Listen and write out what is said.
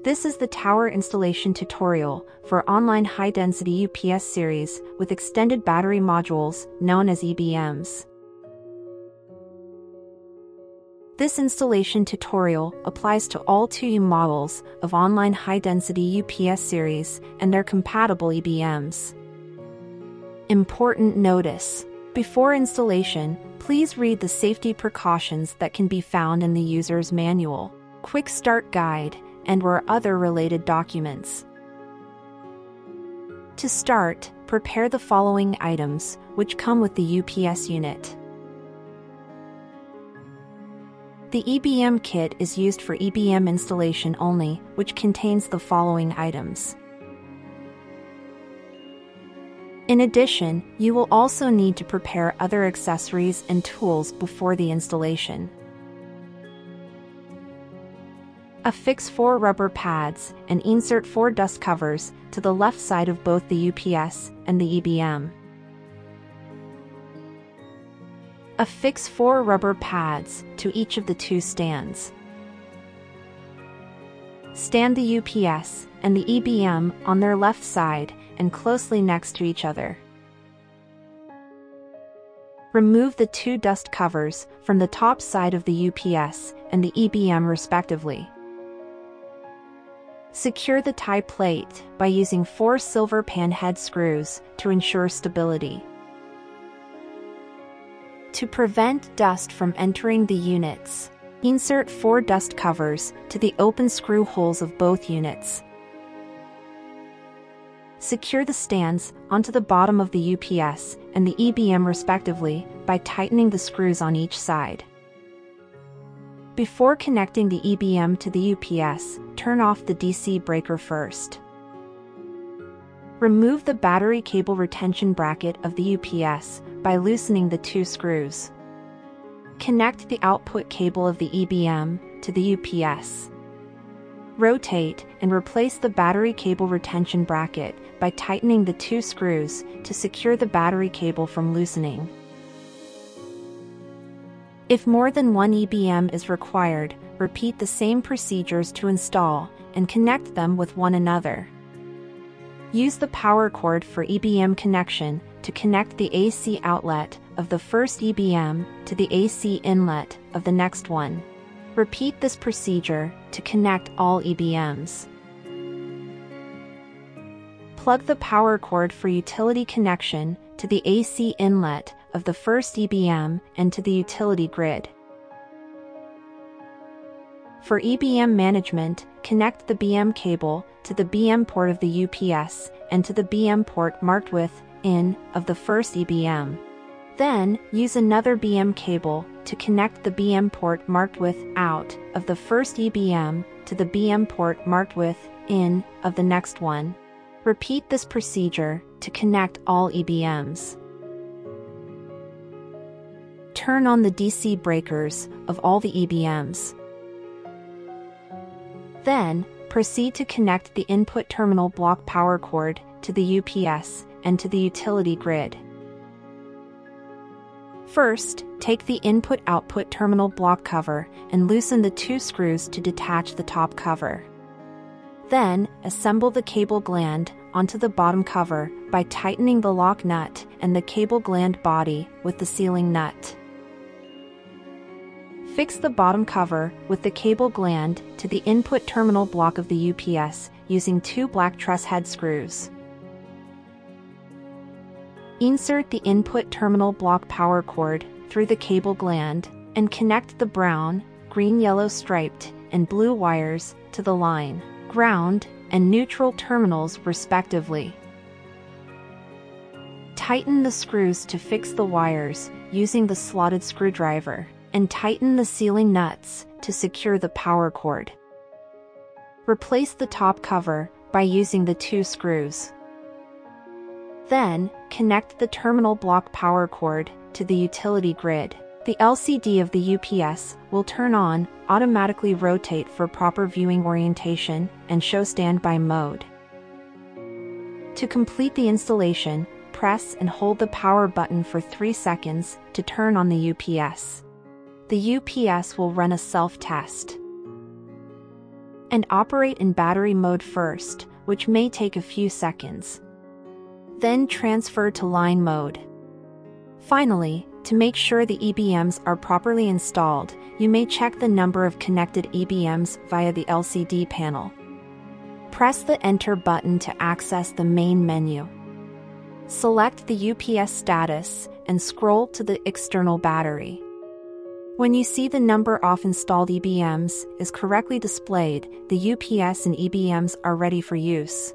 This is the tower installation tutorial for online high-density UPS series with extended battery modules known as EBMs. This installation tutorial applies to all 2U models of online high-density UPS series and their compatible EBMs. Important notice: before installation, please read the safety precautions that can be found in the user's manual, quick start guide, and/or other related documents. To start, prepare the following items, which come with the UPS unit. The EBM kit is used for EBM installation only, which contains the following items. In addition, you will also need to prepare other accessories and tools before the installation. Affix 4 rubber pads and insert 4 dust covers to the left side of both the UPS and the EBM. Affix 4 rubber pads to each of the 2 stands. Stand the UPS and the EBM on their left side and closely next to each other. Remove the 2 dust covers from the top side of the UPS and the EBM respectively. Secure the tie plate by using 4 silver panhead screws to ensure stability. To prevent dust from entering the units, insert 4 dust covers to the open screw holes of both units. Secure the stands onto the bottom of the UPS and the EBM respectively by tightening the screws on each side. Before connecting the EBM to the UPS, turn off the DC breaker first. Remove the battery cable retention bracket of the UPS by loosening the 2 screws. Connect the output cable of the EBM to the UPS. Rotate and replace the battery cable retention bracket by tightening the 2 screws to secure the battery cable from loosening. If more than one EBM is required, repeat the same procedures to install and connect them with one another. Use the power cord for EBM connection to connect the AC outlet of the first EBM to the AC inlet of the next one. Repeat this procedure to connect all EBMs. Plug the power cord for utility connection to the AC inlet of the first EBM and to the utility grid. For EBM management, connect the BM cable to the BM port of the UPS and to the BM port marked with in of the first EBM. Then, use another BM cable to connect the BM port marked with out of the first EBM to the BM port marked with in of the next one. Repeat this procedure to connect all EBMs. Turn on the DC breakers of all the EBMs. Then, proceed to connect the input terminal block power cord to the UPS and to the utility grid. First, take the input-output terminal block cover and loosen the 2 screws to detach the top cover. Then, assemble the cable gland onto the bottom cover by tightening the lock nut and the cable gland body with the sealing nut. Fix the bottom cover with the cable gland to the input terminal block of the UPS using 2 black truss head screws. Insert the input terminal block power cord through the cable gland and connect the brown, green, yellow striped, and blue wires to the line, ground, and neutral terminals respectively. Tighten the screws to fix the wires using the slotted screwdriver, and tighten the sealing nuts to secure the power cord. Replace the top cover by using the 2 screws. Then, connect the terminal block power cord to the utility grid. The LCD of the UPS will turn on, automatically rotate for proper viewing orientation, and show standby mode. To complete the installation, press and hold the power button for 3 seconds to turn on the UPS. The UPS will run a self-test. and operate in battery mode first, which may take a few seconds. Then transfer to line mode. Finally, to make sure the EBMs are properly installed, you may check the number of connected EBMs via the LCD panel. Press the Enter button to access the main menu. Select the UPS status and scroll to the external battery. When you see the number of installed EBMs is correctly displayed, the UPS and EBMs are ready for use.